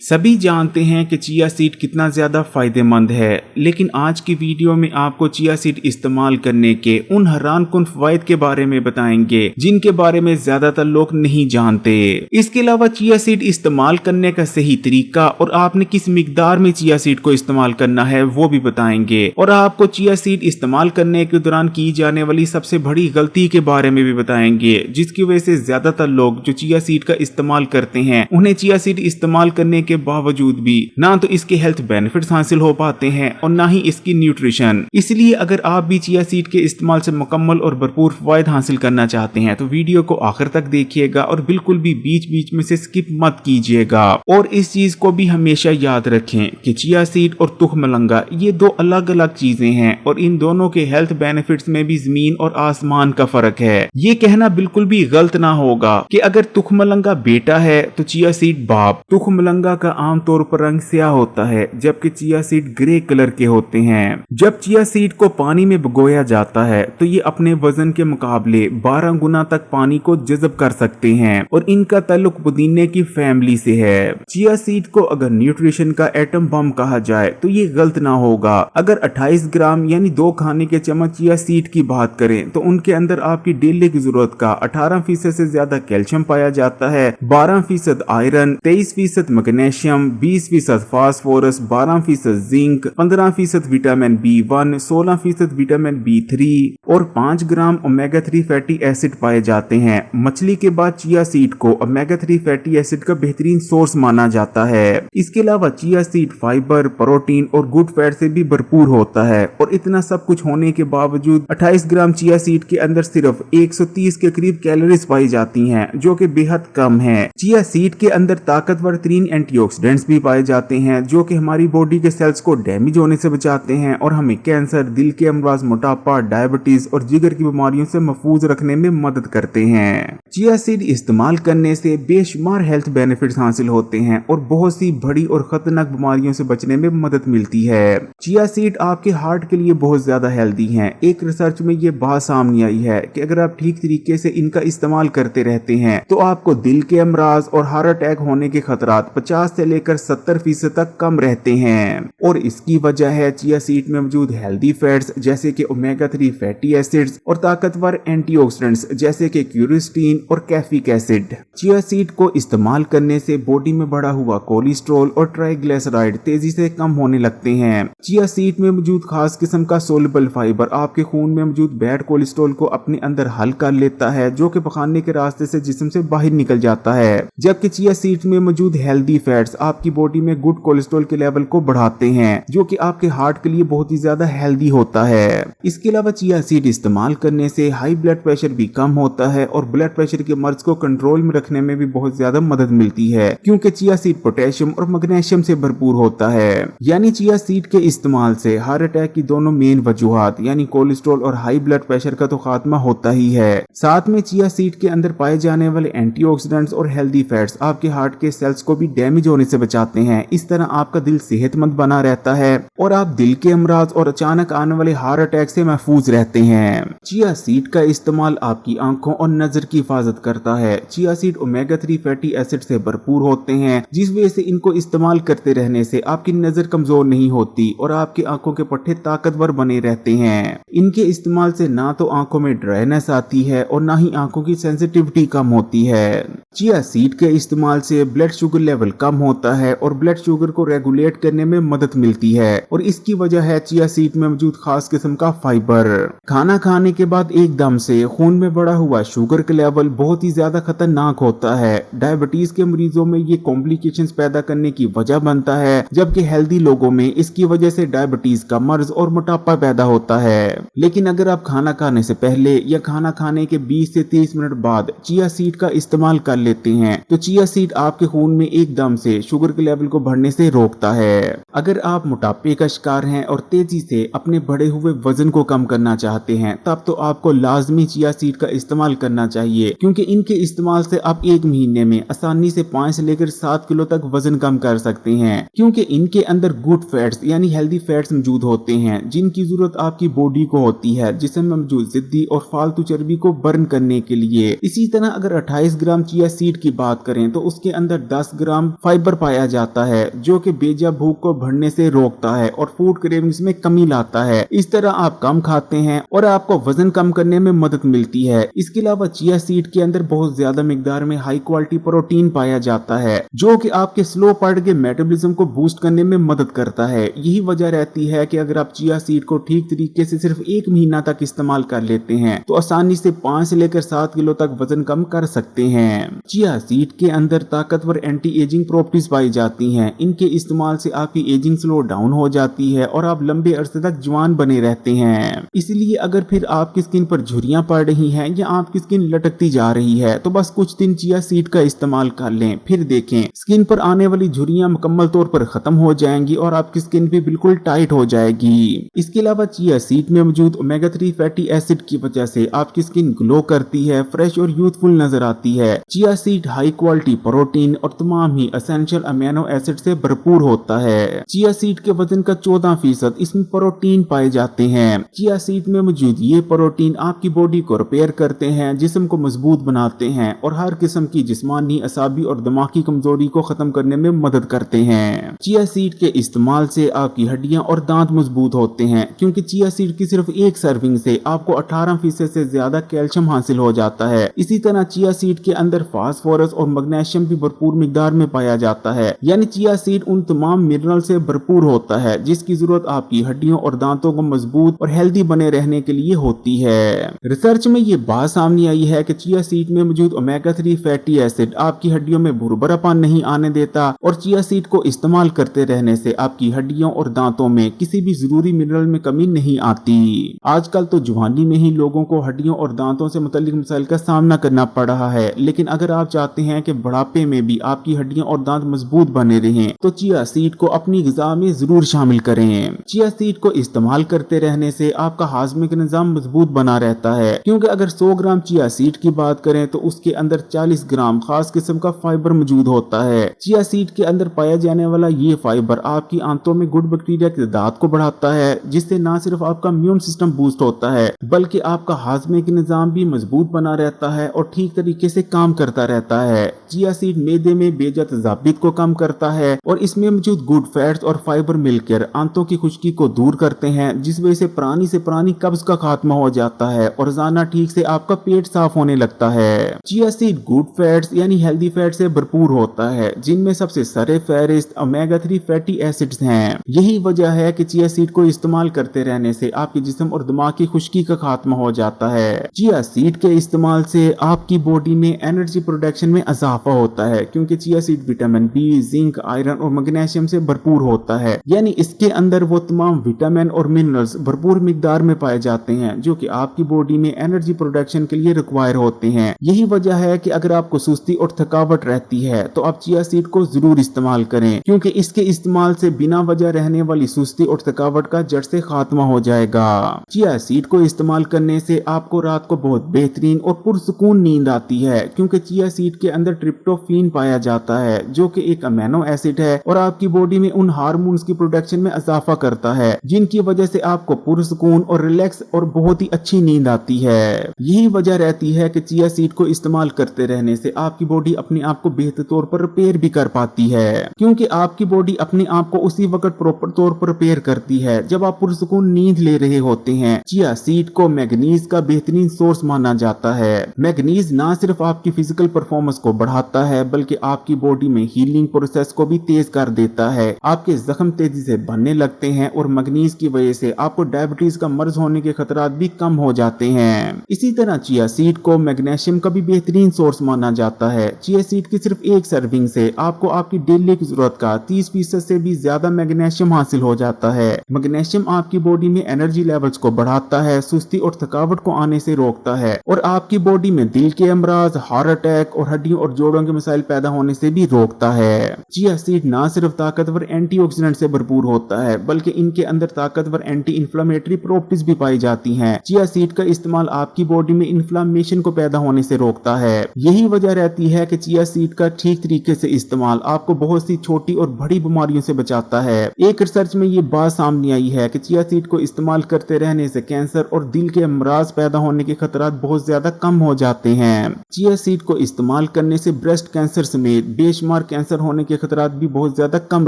सभी जानते हैं कि चिया सीड कितना ज़्यादा फ़ायदेमंद है, लेकिन आज की वीडियो में आपको चिया सीड इस्तेमाल करने के उन हैरानकुन फ़वाइद के बारे में बताएंगे जिनके बारे में ज़्यादातर लोग नहीं जानते। इसके अलावा चिया सीड इस्तेमाल करने का सही तरीका और आपने किस मिकदार में चिया सीड को इस्तेमाल करना है वो भी बताएंगे, और आपको चिया सीड इस्तेमाल करने के दौरान की जाने वाली सबसे बड़ी गलती के बारे में भी बताएंगे, जिसकी वजह से ज़्यादातर लोग जो चिया सीड का इस्तेमाल करते हैं उन्हें चिया सीड इस्तेमाल करने के बावजूद भी ना तो इसके हेल्थ बेनिफिट्स हासिल हो पाते हैं और ना ही इसकी न्यूट्रिशन। इसलिए अगर आप भी चिया सीड के इस्तेमाल से मुकम्मल और भरपूर फायदा हासिल करना चाहते हैं तो वीडियो को आखिर तक देखिएगा और बिल्कुल भी बीच बीच में से स्किप मत कीजिएगा। और इस चीज को भी हमेशा याद रखें कि चिया सीड और तुखमलंगा ये दो अलग अलग चीजें हैं और इन दोनों के हेल्थ बेनिफिट्स में भी जमीन और आसमान का फर्क है। ये कहना बिल्कुल भी गलत ना होगा कि अगर तुखमलंगा बेटा है तो चिया सीड बाप। तुखमलंगा का आमतौर पर रंग स्याह होता है जबकि चिया सीड ग्रे कलर के होते हैं। जब चिया सीड को पानी में भिगोया जाता है तो ये अपने वजन के मुकाबले 12 गुना तक पानी को जज़ब कर सकते हैं और इनका ताल्लुक पुदीने की फैमिली से है। चिया सीड को अगर न्यूट्रिशन का एटम बम कहा जाए तो ये गलत ना होगा। अगर 28 ग्राम यानी 2 खाने के चम्मच चिया सीड की बात करें तो उनके अंदर आपकी डेली की जरूरत का 18% से ज्यादा कैल्शियम पाया जाता है, 12% iron, 23% magnesium, 20% phosphorus, 12% zinc, 15% vitamin B1, 16% vitamin B3 और 5 ग्राम ओमेगा 3 फैटी एसिड पाए जाते हैं। मछली के बाद चिया सीड को ओमेगा 3 फैटी एसिड का बेहतरीन सोर्स माना जाता है। इसके अलावा चिया सीड फाइबर, प्रोटीन और गुड फैट से भी भरपूर होता है और इतना सब कुछ होने के बावजूद 28 ग्राम चिया सीड के अंदर सिर्फ 130 के करीब कैलोरीज पाई जाती हैं, जो कि बेहद कम है। चिया सीड के अंदर ताकतवर तरीन एंटीऑक्सीडेंट्स भी पाए जाते हैं जो कि हमारी बॉडी के सेल्स को डैमेज होने से बचाते हैं और हमें कैंसर, दिल के अमराज, मोटापा, डायबिटीज और जिगर की बीमारियों से महफूज रखने में मदद करते हैं। चिया सीड इस्तेमाल करने से बेशुमार हेल्थ बेनिफिट्स हासिल होते हैं और बहुत सी बड़ी और खतरनाक बीमारियों से बचने में मदद मिलती है। चिया सीड आपके हार्ट के लिए बहुत ज्यादा हेल्दी हैं। एक रिसर्च में ये बात सामने आई है कि अगर आप ठीक तरीके से इनका इस्तेमाल करते रहते हैं तो आपको दिल के अमराज और हार्ट अटैक होने के खतरात 50 से लेकर 70% तक कम रहते हैं। और इसकी वजह है चिया सीड में मौजूद हेल्दी फैट्स जैसे कि ओमेगा 3 फैटी एसिड्स और ताकतवर एंटीऑक्सीडेंट्स जैसे कि क्यूरिस्टीन और कैफिक एसिड। चिया सीड को इस्तेमाल करने से बॉडी में बढ़ा हुआ कोलेस्ट्रॉल और ट्राइग्लिसराइड तेजी से कम होने लगते हैं। चिया सीड में मौजूद खास किस्म का सोलबल फाइबर आपके खून में मौजूद बैड कोलेस्ट्रॉल को अपने अंदर हल कर लेता है जो कि पखाने के रास्ते से जिस्म से बाहर निकल जाता है, जबकि चिया सीड में मौजूद हेल्दी फैट्स आपकी बॉडी में गुड कोलेस्ट्रॉल के लेवल को बढ़ाते हैं जो कि आपके हार्ट के लिए बहुत ही ज्यादा हेल्दी होता है। इसके अलावा चिया सीड इस्तेमाल करने से हाई ब्लड प्रेशर भी कम होता है और ब्लड प्रेशर के मर्ज को कंट्रोल में रखने में भी बहुत ज्यादा मदद मिलती है क्योंकि चिया सीड पोटेशियम और मैग्नीशियम से भरपूर होता है। यानी चिया सीड के इस्तेमाल से हार्ट अटैक की दोनों मेन वजूहात यानी कोलेस्ट्रॉल और हाई ब्लड प्रेशर का तो खात्मा होता ही है। साथ में चिया सीड के अंदर पाए जाने वाले एंटीऑक्सीडेंट्स और हेल्दी फैट्स आपके हार्ट के सेल्स को भी डैमेज होने से बचाते हैं। इस तरह आपका दिल सेहतमंद बना रहता है और आप दिल के अमराज और अचानक आने वाले हार्ट अटैक से महफूज रहते हैं। चिया सीड का इस्तेमाल आपकी आंखों और नजर की हिफाजत करता है। Chia seed omega 3 fatty acid से भरपूर होते हैं जिस वजह से इनको इस्तेमाल करते रहने से आपकी नजर कमजोर नहीं होती और आपकी आंखों के पट्टे ताकतवर बने रहते हैं। इनके इस्तेमाल से ना तो आंखों में ड्राइनेस आती है और ना ही आंखों की सेंसिटिविटी कम होती है। चिया सीड के इस्तेमाल से ब्लड शुगर लेवल कम होता है और ब्लड शुगर को रेगुलेट करने में मदद मिलती है और इसकी वजह है चिया सीड में मौजूद खास किस्म का फाइबर। खाना खाने के बाद एकदम से खून में बढ़ा हुआ शुगर का लेवल बहुत ही ज्यादा खतरनाक होता है। डायबिटीज के मरीजों में ये कॉम्प्लिकेशंस पैदा करने की वजह बनता है, जबकि हेल्दी लोगों में इसकी वजह से डायबिटीज का मर्ज और मोटापा पैदा होता है। लेकिन अगर आप खाना खाने से पहले या खाना खाने के 20 से 30 मिनट बाद चिया सीड का इस्तेमाल कर लेते हैं तो चिया सीड आपके खून में एकदम से शुगर के लेवल को बढ़ने से रोकता है। अगर आप मोटापे का शिकार हैं और तेजी से अपने बढ़े हुए वजन को कम करना चाहते हैं तब तो आपको लाजमी चिया सीड का इस्तेमाल करना चाहिए क्योंकि इनके इस्तेमाल से आप एक महीने में आसानी से 5 से लेकर 7 किलो तक वजन कम कर सकते हैं क्योंकि इनके अंदर गुड फैट्स यानी हेल्दी फैट्स मौजूद होते हैं जिनकी जरूरत आपकी बॉडी को होती है जिसमें मौजूद जिद्दी और फालतू चर्बी को बर्न करने के लिए। इसी तरह अगर 28 ग्राम चिया सीड की बात करें तो उसके अंदर 10 ग्राम फाइबर पाया जाता है जो कि बेजा भूख को बढ़ने से रोकता है और फूड क्रेविंग्स में कमी लाता है। इस तरह आप कम खाते हैं और आपको वजन कम करने में मदद मिलती है। इसके अलावा चिया सीड के अंदर बहुत ज्यादा मिकदार में हाई क्वालिटी प्रोटीन पाया जाता है जो कि आपके स्लो पार्ट के मेटाबॉलिज्म को बूस्ट करने में मदद करता है। यही वजह रहती है कि अगर आप चिया सीड को ठीक तरीके से सिर्फ 1 महीना तक इस्तेमाल कर लेते हैं तो आसानी से 5 से लेकर 7 किलो तक वजन कम कर सकते हैं। चिया सीड के अंदर ताकतवर एंटी एजिंग प्रॉपर्टीज पाई जाती हैं। इनके इस्तेमाल से आपकी एजिंग स्लो डाउन हो जाती है और आप लंबे अरसे तक जवान बने रहते हैं। इसलिए अगर फिर आपकी स्किन पर झुर्रियां पड़ रही हैं या आपकी स्किन लटकती जा रही है तो बस कुछ दिन चिया सीड का इस्तेमाल कर लें, फिर देखें स्किन पर आने वाली झुर्रियां मुकम्मल तौर पर खत्म हो जाएंगी और आपकी स्किन भी बिल्कुल टाइट हो जाएगी। इसके अलावा चिया सीड में मौजूद ओमेगा 3 फैटी एसिड की वजह से आपकी स्किन ग्लो करती है, फ्रेश और यूथफुल नजर आती है। Chia seed high quality protein और तमाम ही एसेंशियल अमीनो एसिड से भरपूर होता है। चिया सीड के वजन का 14% इसमें प्रोटीन पाए जाते हैं। चिया सीड में मौजूद ये प्रोटीन आपकी बॉडी को रिपेयर करते हैं, जिस्म को मजबूत बनाते हैं और हर किस्म की जिस्मानी, असाबी और दिमागी कमजोरी को खत्म करने में मदद करते हैं। चिया सीड के इस्तेमाल से आपकी हड्डियां और दांत मजबूत होते हैं क्योंकि चिया सीड की सिर्फ एक सर्विंग से आपको 18% से ज्यादा कैल्शियम हासिल हो जाता है। इसी तरह चिया सीड के अंदर फास्फोरस और मैग्नीशियम भी भरपूर मिकदार में पाया जाता है। यानी चिया सीड उन तमाम मिनरल से भरपूर होता है जिसकी जरूरत आपकी हड्डियों और दांतों को मजबूत और हेल्दी बने रहने के लिए होती है। रिसर्च में ये बात सामने आई है कि चिया सीड में मौजूद ओमेगा 3 फैटी एसिड आपकी हड्डियों में भुरभरापन नहीं आने देता और चिया सीड को इस्तेमाल करते रहने से आपकी हड्डियों और दांतों में किसी भी जरूरी मिनरल में कमी नहीं आती। आजकल तो जवानी में ही लोगों को हड्डियों और दांतों से मुताल्लिक मसाइल का सामना करना पड़ रहा है, लेकिन अगर आप चाहते हैं कि बुढ़ापे में भी आपकी हड्डियां और दांत मजबूत बने रहें तो चिया सीड को अपनी ग़िज़ा में जरूर शामिल करें। चिया सीड को इस्तेमाल करते रहने से आपका हाजमे का निजाम मजबूत बना रहता है क्योंकि अगर 100 ग्राम चिया सीड की बात करें तो उसके अंदर 40 ग्राम खास किस्म का फाइबर मौजूद होता है। चिया सीड के अंदर पाया जाने वाला ये फाइबर आपकी आंतों में गुड बैक्टीरिया की तादाद को बढ़ाता है जिससे न सिर्फ आपका इम्यून सिस्टम बूस्ट होता है बल्कि आपका हाजमे का निजाम भी मजबूत बना रहता है और ठीक तरीके से काम करता रहता है। चिया सीड मैदे में बेजा तजाबियत को कम करता है और इसमें मौजूद गुड फैट्स और फाइबर मिलकर आंतों की खुश्की को दूर करते हैं जिस वजह से पुरानी कब्ज का खात्मा हो जाता है और रोजाना ठीक से आपका पेट साफ होने लगता है। चिया सीड गुड फैट्स यानी हेल्दी फैट से भरपूर होता है जिनमें सबसे सरे फहरिस्त ओमेगा 3 फैटी एसिड्स हैं। यही वजह है कि चिया सीड को इस्तेमाल करते रहने से आपके जिस्म और दिमाग की खुश्की का खात्मा हो जाता है। चिया सीड के इस्तेमाल से आपकी बॉडी में एनर्जी प्रोडक्शन में इजाफा होता है क्योंकि chia seed vitamin B, zinc, iron और मैग्नीशियम से भरपूर होता है। यानी इसके अंदर वो तमाम विटामिन और मिनरल्स भरपूर मिकदार में पाए जाते हैं जो कि आपकी बॉडी में एनर्जी प्रोडक्शन के लिए रिक्वायर होते हैं। यही वजह है कि अगर आपको सुस्ती और थकावट रहती है तो आप चिया सीड को जरूर इस्तेमाल करें क्योंकि इसके इस्तेमाल से बिना वजह रहने वाली सुस्ती और थकावट का जड़ से खात्मा हो जाएगा। चिया सीड को इस्तेमाल करने से आपको रात को बहुत बेहतरीन और पुरसुकून नींद आती है क्योंकि चिया सीड के अंदर ट्रिप्टोफैन पाया जाता है जो कि एक अमीनो एसिड है और आपकी बॉडी में उन हार्मोन्स की प्रोडक्शन में इजाफा करता है जिनकी वजह से आपको पुरसुकून और रिलैक्स और बहुत ही अच्छी नींद आती है। यही वजह रहती है कि चिया सीड को इस्तेमाल करते रहने से आपकी बॉडी अपने आप को बेहतर तौर पर रिपेयर भी कर पाती है क्योंकि आपकी बॉडी अपने आप को उसी वक्त प्रॉपर तौर पर रिपेयर करती है जब आप पुरसुकून नींद ले रहे होते हैं। चिया सीड को मैग्नीज का बेहतरीन सोर्स माना जाता है। मैग्नीज ना सिर्फ आपकी फिजिकल परफॉर्मेंस को बढ़ाता है बल्कि आपकी बॉडी में हीलिंग प्रोसेस को भी तेज कर देता है। आपके जख्म तेजी से बनने लगते हैं और मैग्नीज की वजह से आपको डायबिटीज का मर्ज होने के खतरात भी कम हो जाते हैं। इसी तरह चिया सीड को मैग्नीशियम का भी बेहतरीन सोर्स माना जाता है। चिया सीड की सिर्फ एक सर्विंग से आपको आपकी डेली की जरूरत का 30% से भी ज्यादा मैग्नीशियम हासिल हो जाता है। मैग्नीशियम आपकी बॉडी में एनर्जी लेवल्स को बढ़ाता है, सुस्ती और थकावट को आने से रोकता है और आपकी बॉडी में दिल के अमराज, हार्ट अटैक और हड्डियों और जोड़ों के मसाइल पैदा होने से भी रोकता है। चिया सीड ना सिर्फ ताकतवर एंटीऑक्सीडेंट से भरपूर होता है बल्कि इनके अंदर ताकतवर एंटी इंफ्लेमेटरी प्रॉपर्टीज भी पाई जाती हैं। चिया सीड का इस्तेमाल आपकी बॉडी में इन्फ्लेमेशन को पैदा होने से रोकता है। यही वजह रहती है कि चिया सीड का ठीक तरीके से इस्तेमाल आपको बहुत सी छोटी और बड़ी बीमारियों से बचाता है। एक रिसर्च में ये बात सामने आई है कि चिया सीड को इस्तेमाल करते रहने से कैंसर और दिल के अमराज पैदा होने के खतरात बहुत ज्यादा कम हो जाते हैं। चिया सीड को इस्तेमाल करने से ब्रेस्ट कैंसर समेत बेशुमार बेशुमार कैंसर होने के खतरात भी बहुत ज्यादा कम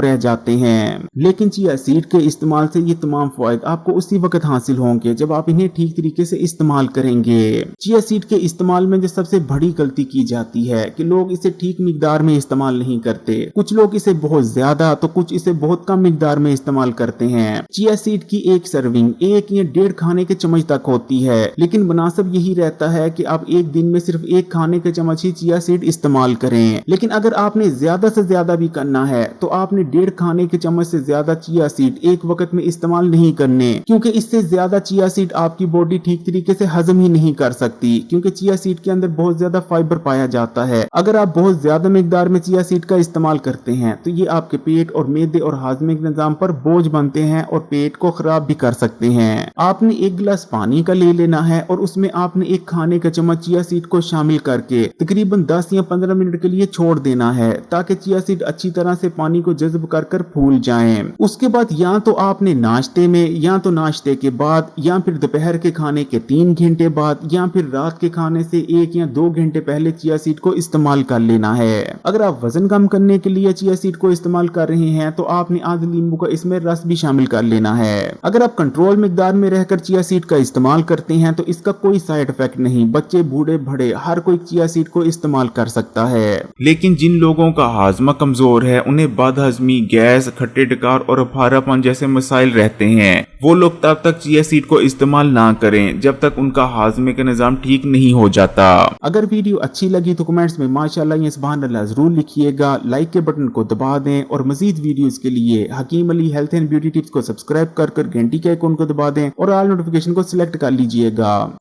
रह जाते हैं। लेकिन चिया सीड के इस्तेमाल से ये तमाम फायदे आपको उसी वक्त हासिल होंगे जब आप इन्हें ठीक तरीके से इस्तेमाल करेंगे। चिया सीड के इस्तेमाल में जो सबसे बड़ी गलती की जाती है कि लोग इसे ठीक मिकदार में इस्तेमाल नहीं करते। कुछ लोग इसे बहुत ज्यादा तो कुछ इसे बहुत कम मिकदार में इस्तेमाल करते हैं। चिया सीड की एक सर्विंग 1 या 1.5 खाने के चम्मच तक होती है, लेकिन मुनासिब यही रहता है कि आप एक दिन में सिर्फ 1 खाने के चम्मच ही चिया सीड इस्तेमाल करें। लेकिन अगर आपने ज्यादा से ज्यादा भी करना है तो आपने 1.5 खाने के चम्मच से ज्यादा चिया सीड एक वक्त में इस्तेमाल नहीं करने, क्योंकि इससे ज्यादा चिया सीड आपकी बॉडी ठीक तरीके से हजम ही नहीं कर सकती, क्योंकि चिया सीड के अंदर बहुत ज्यादा फाइबर पाया जाता है। अगर आप बहुत ज्यादा मिकदार में चिया सीड का इस्तेमाल करते हैं तो ये आपके पेट और मैदे और हाजमे के निजाम पर बोझ बनते हैं और पेट को खराब भी कर सकते हैं। आपने 1 गिलास पानी का ले लेना है और उसमें आपने 1 खाने का चम्मच चिया सीड को शामिल करके तकरीबन 10 या 15 मिनट के लिए छोड़ देना है, ताकि चिया सीड अच्छी तरह से पानी को जज्ब कर फूल जाएं। उसके बाद या तो आपने नाश्ते में, या तो नाश्ते के बाद, या फिर दोपहर के खाने के 3 घंटे बाद, या फिर रात के खाने से 1 या 2 घंटे पहले चिया सीड को इस्तेमाल कर लेना है। अगर आप वजन कम करने के लिए चिया सीड को इस्तेमाल कर रहे हैं तो आपने आधे नींबू का इसमें रस भी शामिल कर लेना है। अगर आप कंट्रोल मिकदार में रहकर चिया सीड का इस्तेमाल करते हैं तो इसका कोई साइड इफेक्ट नहीं, बच्चे बूढ़े बड़े हर कोई चिया सीड को इस्तेमाल कर सकता है। लेकिन जिन लोगों का हाजमा कमजोर है, उन्हें बदहजमी, गैस, खट्टे डकार और अफारापन जैसे मसाइल रहते हैं, वो लोग तब तक चिया सीड को इस्तेमाल ना करें जब तक उनका हाजमे का निजाम ठीक नहीं हो जाता। अगर वीडियो अच्छी लगी तो कमेंट्स में माशाल्लाह या सुभान अल्लाह जरूर लिखिएगा, लाइक के बटन को दबा दें और मजीद वीडियोस के लिए Hakeem Ali health and beauty tips को सब्सक्राइब कर घंटी के आइकन को दबा दें और ऑल नोटिफिकेशन को सिलेक्ट कर लीजिएगा।